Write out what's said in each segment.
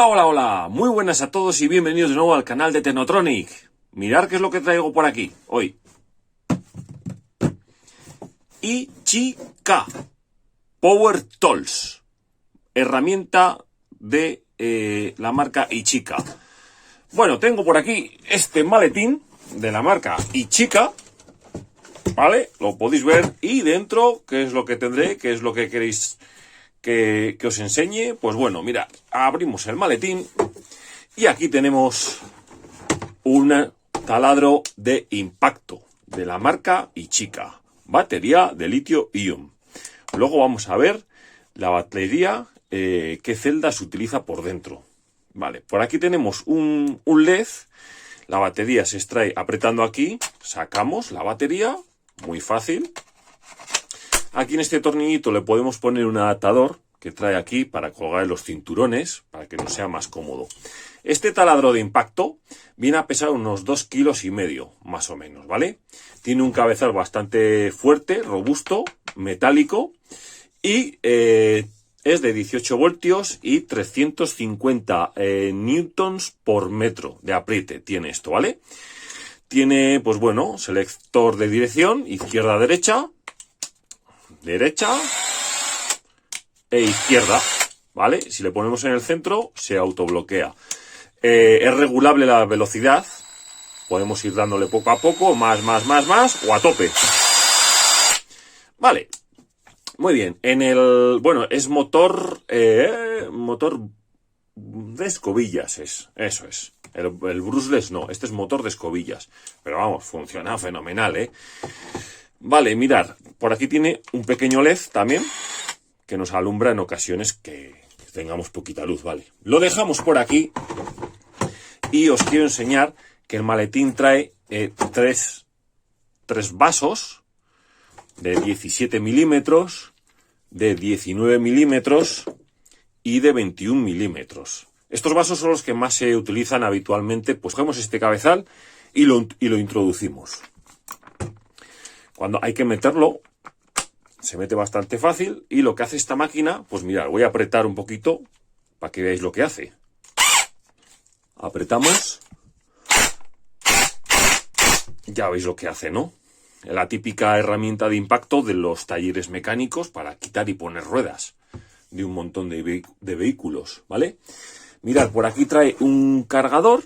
Hola, hola, hola, muy buenas a todos y bienvenidos de nuevo al canal de Technotronic. Mirad qué es lo que traigo por aquí hoy. Ichika Power Tools, herramienta de la marca Ichika. Bueno, tengo por aquí este maletín de la marca Ichika, ¿vale? Lo podéis ver y dentro, ¿qué es lo que tendré? ¿Qué es lo que queréis que os enseñe? Pues bueno, mirad, abrimos el maletín y aquí tenemos un taladro de impacto de la marca Ichika, batería de litio-ion. Luego vamos a ver la batería, qué celdas utiliza por dentro. Vale, por aquí tenemos un LED, la batería se extrae apretando aquí, sacamos la batería, muy fácil. Aquí en este tornillito le podemos poner un adaptador que trae aquí para colgar los cinturones, para que nos sea más cómodo. Este taladro de impacto viene a pesar unos 2,5 kilos, más o menos, ¿vale? Tiene un cabezal bastante fuerte, robusto, metálico y es de 18 voltios y 350 newtons por metro de apriete tiene esto, ¿vale? Tiene, pues bueno, selector de dirección, izquierda-derecha, derecha e izquierda, ¿vale? Si le ponemos en el centro, se autobloquea. Es regulable la velocidad, podemos ir dándole poco a poco, más, o a tope. Vale, muy bien. Bueno, es motor de escobillas, eso es. El brushless no, este es motor de escobillas, pero vamos, funciona fenomenal, ¿eh? Vale, mirad, por aquí tiene un pequeño LED también, que nos alumbra en ocasiones que tengamos poquita luz, ¿vale? Lo dejamos por aquí y os quiero enseñar que el maletín trae tres vasos de 17 milímetros, de 19 milímetros y de 21 milímetros. Estos vasos son los que más se utilizan habitualmente, pues cogemos este cabezal y lo introducimos. Cuando hay que meterlo, se mete bastante fácil y lo que hace esta máquina, pues mirad, voy a apretar un poquito para que veáis lo que hace. Apretamos. Ya veis lo que hace, ¿no? La típica herramienta de impacto de los talleres mecánicos para quitar y poner ruedas de un montón de vehículos, ¿vale? Mirad, por aquí trae un cargador.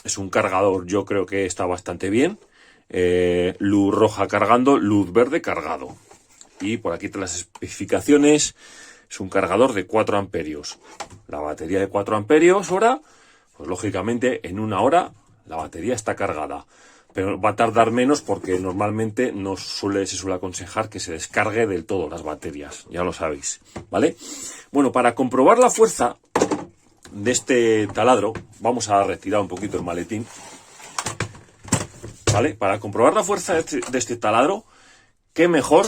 Es un cargador, yo creo que está bastante bien. Luz roja cargando, luz verde cargado. Y por aquí trae las especificaciones. Es un cargador de 4 amperios. La batería de 4 amperios hora, pues lógicamente en 1 hora la batería está cargada. Pero va a tardar menos porque normalmente se suele aconsejar que se descargue del todo las baterías. Ya lo sabéis, ¿vale? Bueno, para comprobar la fuerza de este taladro, vamos a retirar un poquito el maletín. ¿Vale? Para comprobar la fuerza de este taladro, qué mejor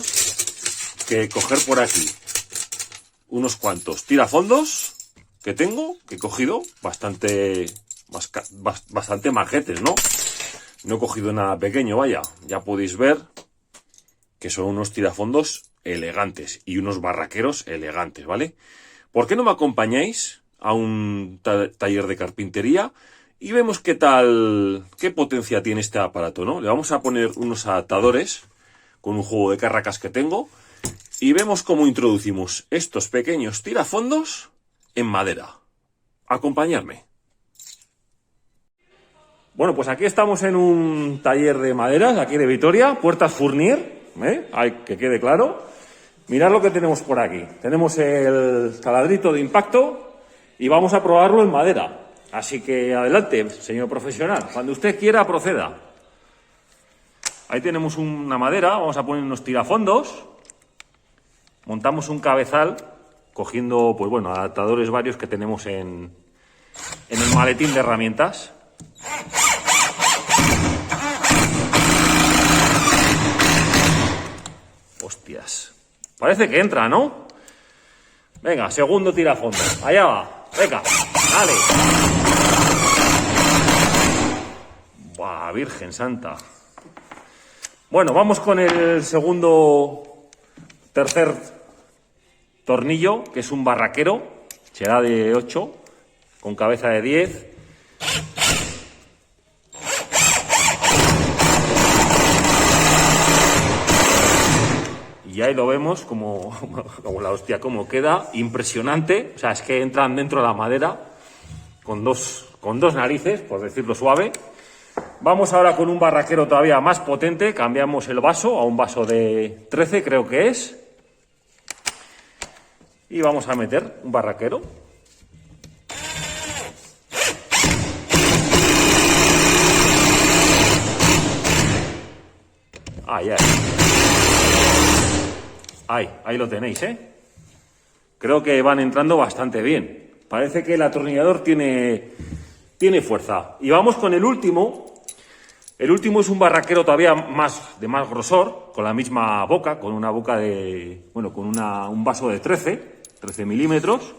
que coger por aquí unos cuantos tirafondos que tengo, que he cogido bastante majetes, ¿no? No he cogido nada pequeño, vaya. Ya podéis ver que son unos tirafondos elegantes y unos barraqueros elegantes, ¿vale? ¿Por qué no me acompañáis a un taller de carpintería y vemos qué potencia tiene este aparato, ¿no? Le vamos a poner unos adaptadores con un juego de carracas que tengo y vemos cómo introducimos estos pequeños tirafondos en madera. Acompañadme. Bueno, pues aquí estamos en un taller de maderas, aquí de Vitoria, Puertas Fournier, hay que quede claro. Mirad lo que tenemos por aquí. Tenemos el taladrito de impacto y vamos a probarlo en madera. Así que adelante, señor profesional, cuando usted quiera proceda. Ahí tenemos una madera, vamos a poner unos tirafondos, montamos un cabezal, cogiendo, pues bueno, adaptadores varios que tenemos en el maletín de herramientas. Hostias, parece que entra, ¿no? Venga, segundo tirafondo, allá va, venga, dale. Buah, Virgen Santa. Bueno, vamos con el tercer tornillo, que es un barraquero, será de 8, con cabeza de 10. Y ahí lo vemos como la hostia, como queda, impresionante. O sea, es que entran dentro de la madera con dos narices, por decirlo suave. Vamos ahora con un barraquero todavía más potente. Cambiamos el vaso a un vaso de 13, creo que es. Y vamos a meter un barraquero. Ahí lo tenéis, ¿eh? Creo que van entrando bastante bien. Parece que el atornillador tiene fuerza. Y vamos con el último. El último es un barraquero todavía de más grosor, con la misma boca, con una boca de... Bueno, con un vaso de 13 milímetros,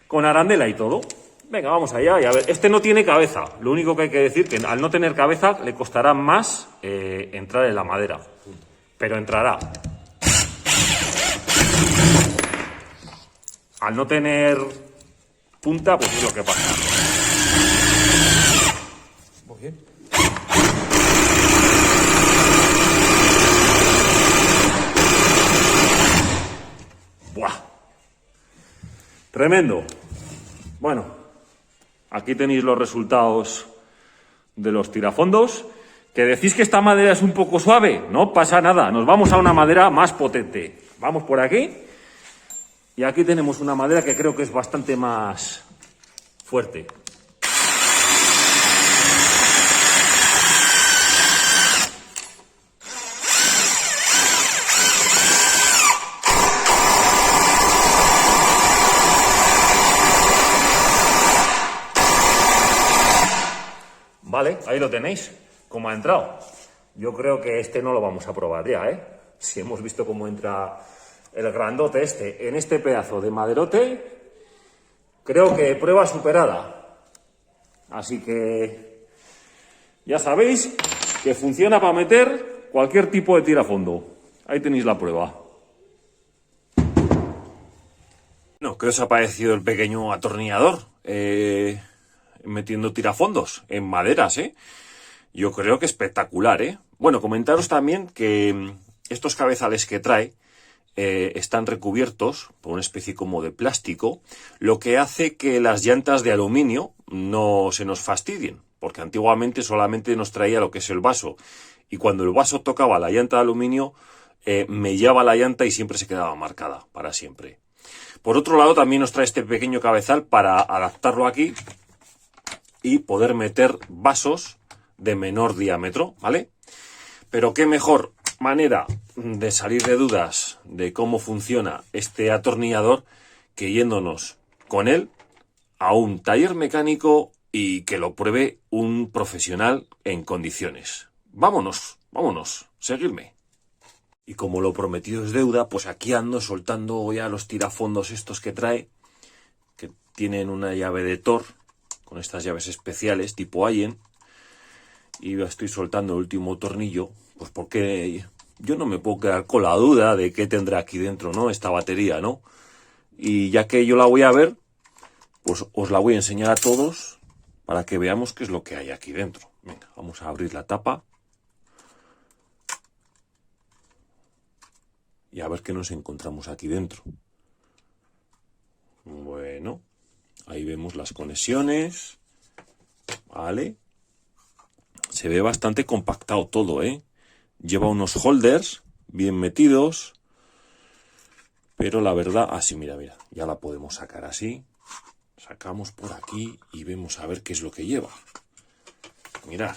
con arandela y todo. Venga, vamos allá y a ver. Este no tiene cabeza. Lo único que hay que decir que al no tener cabeza le costará más entrar en la madera. Pero entrará. Al no tener punta, pues es lo que pasa. Muy bien. ¡Buah! Tremendo. Bueno, aquí tenéis los resultados de los tirafondos. ¿Que decís que esta madera es un poco suave? No pasa nada, nos vamos a una madera más potente. Vamos por aquí. Y aquí tenemos una madera que creo que es bastante más fuerte. Vale, ahí lo tenéis, cómo ha entrado. Yo creo que este no lo vamos a probar ya, ¿eh? Si hemos visto cómo entra el grandote este en este pedazo de maderote, creo que prueba superada. Así que ya sabéis que funciona para meter cualquier tipo de tirafondo. Ahí tenéis la prueba. Bueno, ¿qué os ha parecido el pequeño atornillador? Metiendo tirafondos en maderas, ¿eh? Yo creo que espectacular, ¿eh? Bueno, comentaros también que estos cabezales que trae están recubiertos por una especie como de plástico, lo que hace que las llantas de aluminio no se nos fastidien, porque antiguamente solamente nos traía lo que es el vaso, y cuando el vaso tocaba la llanta de aluminio, mellaba la llanta y siempre se quedaba marcada para siempre. Por otro lado, también nos trae este pequeño cabezal para adaptarlo aquí y poder meter vasos de menor diámetro, ¿vale? Pero qué mejor manera de salir de dudas de cómo funciona este atornillador que yéndonos con él a un taller mecánico y que lo pruebe un profesional en condiciones. Vámonos, seguidme. Y como lo prometido es deuda, pues aquí ando soltando ya los tirafondos estos que trae, que tienen una llave de Thor, con estas llaves especiales tipo Allen, y estoy soltando el último tornillo, pues porque yo no me puedo quedar con la duda de qué tendrá aquí dentro, ¿no? Esta batería, ¿no? Y ya que yo la voy a ver, pues os la voy a enseñar a todos para que veamos qué es lo que hay aquí dentro. Venga, vamos a abrir la tapa y a ver qué nos encontramos aquí dentro. Bueno, ahí vemos las conexiones, ¿vale? Se ve bastante compactado todo, ¿eh? Lleva unos holders bien metidos, pero la verdad... Así, mira, ya la podemos sacar así. Sacamos por aquí y vemos a ver qué es lo que lleva. Mirad,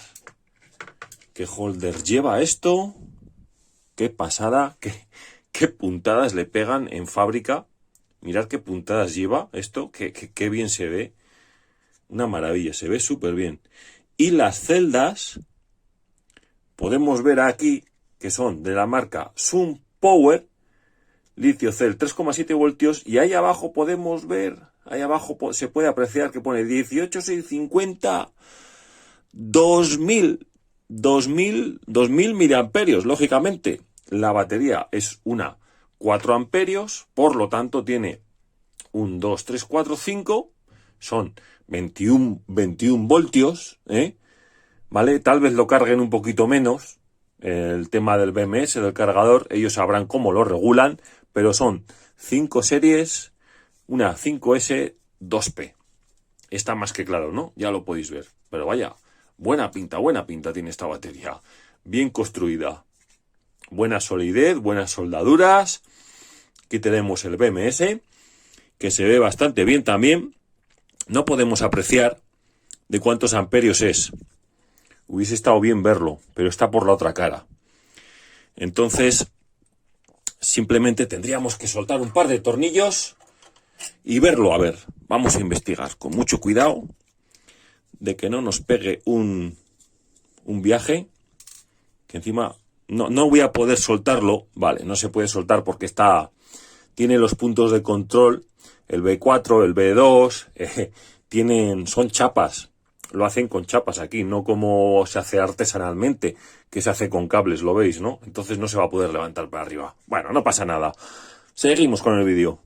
qué holder lleva esto. Qué pasada, qué puntadas le pegan en fábrica. Mirad qué puntadas lleva esto, qué bien se ve. Una maravilla, se ve súper bien. Y las celdas, podemos ver aquí, que son de la marca SunPower, litio cell 3,7 voltios, y ahí abajo podemos ver, ahí abajo se puede apreciar que pone 18650, 2000 miliamperios, lógicamente. La batería es una 4 amperios, por lo tanto tiene un 2, 3, 4, 5, son 21 voltios, ¿vale? Tal vez lo carguen un poquito menos, el tema del BMS, del cargador, ellos sabrán cómo lo regulan, pero son 5 series, una 5S 2P. Está más que claro, ¿no? Ya lo podéis ver. Pero vaya, buena pinta tiene esta batería. Bien construida. Buena solidez, buenas soldaduras. Aquí tenemos el BMS, que se ve bastante bien también. No podemos apreciar de cuántos amperios es. Hubiese estado bien verlo, pero está por la otra cara. Entonces, simplemente tendríamos que soltar un par de tornillos y verlo. A ver, vamos a investigar con mucho cuidado de que no nos pegue un viaje, que encima no voy a poder soltarlo. Vale, no se puede soltar porque tiene los puntos de control, el B4, el B2, son chapas. Lo hacen con chapas aquí, no como se hace artesanalmente, que se hace con cables, lo veis, ¿no? Entonces no se va a poder levantar para arriba. Bueno, no pasa nada. Seguimos con el vídeo.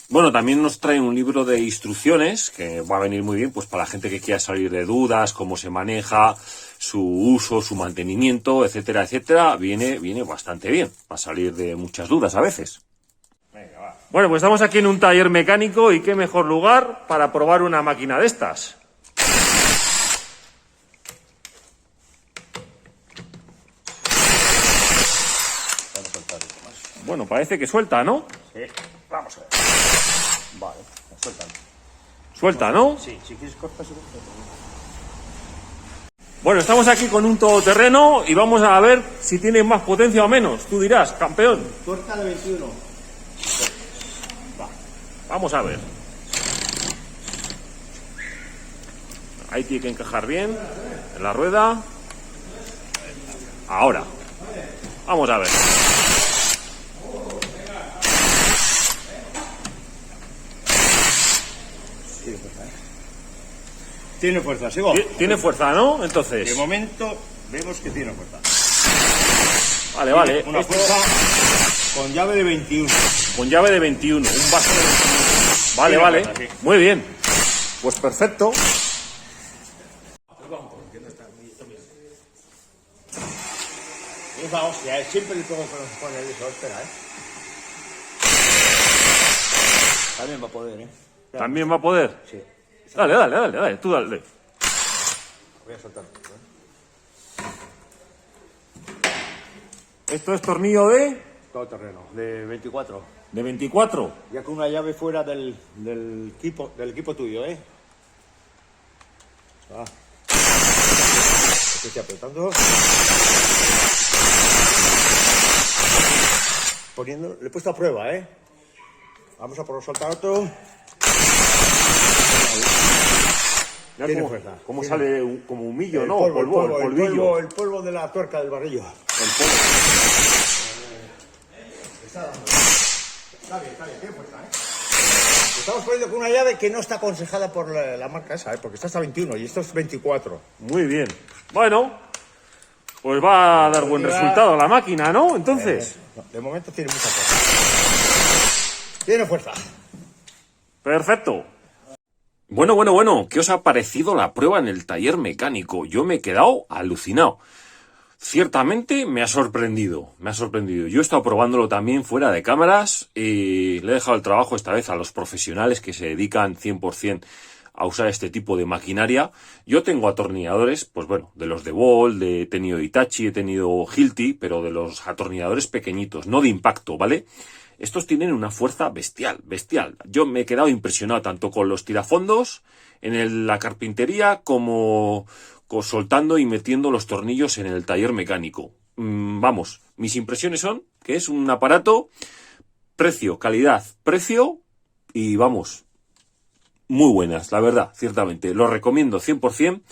Bueno, también nos trae un libro de instrucciones, que va a venir muy bien pues para la gente que quiera salir de dudas, cómo se maneja, su uso, su mantenimiento, etcétera, etcétera. Viene bastante bien, para salir de muchas dudas a veces. Venga, va. Bueno, pues estamos aquí en un taller mecánico y qué mejor lugar para probar una máquina de estas. Bueno, parece que suelta, ¿no? Sí, vamos a ver. Vale, suelta. Suelta, ¿no? Sí, si quieres cortas. Bueno, estamos aquí con un todoterreno y vamos a ver si tiene más potencia o menos. Tú dirás, campeón. Tuerca de 21. Vamos a ver. Ahí tiene que encajar bien en la rueda. Ahora. Vamos a ver. Tiene fuerza, sigo. Tiene fuerza, ¿no? Entonces. De momento vemos que tiene fuerza. Vale. Una fuerza con llave de 21. Con llave de 21. Un vaso de 21. Vale. Fuerza, sí. Muy bien. Pues perfecto. Esa hostia, siempre le pongo con el eso, espera, También va a poder, ¿También va a poder? Sí. Dale, tú dale. Voy a soltar. Esto es tornillo de Todo terreno, de 24. 24. Ya con una llave fuera del equipo tuyo, Estoy apretando. Le he puesto a prueba, Vamos a soltar otro. Mira Tiene fuerza. Cómo Tiene. sale como humillo, ¿no? Polvillo. El polvo de la tuerca del barrillo. Está bien, tiene fuerza, Estamos poniendo con una llave que no está aconsejada por la marca esa, porque está hasta 21 y esto es 24. Muy bien. Bueno, pues va a dar buen resultado la máquina, ¿no? Entonces. De momento tiene mucha fuerza. Tiene fuerza. Perfecto. Bueno. ¿Qué os ha parecido la prueba en el taller mecánico? Yo me he quedado alucinado. Ciertamente me ha sorprendido. Yo he estado probándolo también fuera de cámaras y le he dejado el trabajo esta vez a los profesionales que se dedican 100% a usar este tipo de maquinaria. Yo tengo atornilladores, pues bueno, de los de Bolt, he tenido Hitachi, he tenido Hilti, pero de los atornilladores pequeñitos, no de impacto, ¿vale? Estos tienen una fuerza bestial. Yo me he quedado impresionado tanto con los tirafondos en la carpintería como soltando y metiendo los tornillos en el taller mecánico. Vamos, mis impresiones son que es un aparato, precio, calidad, precio y vamos, muy buenas, la verdad, ciertamente. Lo recomiendo 100%.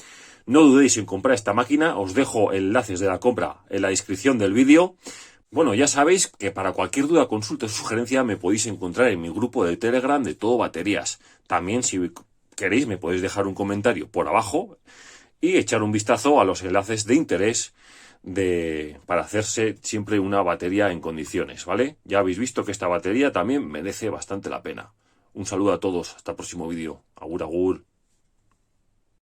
No dudéis en comprar esta máquina. Os dejo enlaces de la compra en la descripción del vídeo. Bueno, ya sabéis que para cualquier duda, consulta o sugerencia me podéis encontrar en mi grupo de Telegram de Todo Baterías. También, si queréis, me podéis dejar un comentario por abajo y echar un vistazo a los enlaces de interés para hacerse siempre una batería en condiciones, ¿vale? Ya habéis visto que esta batería también merece bastante la pena. Un saludo a todos, hasta el próximo vídeo. Agur, agur.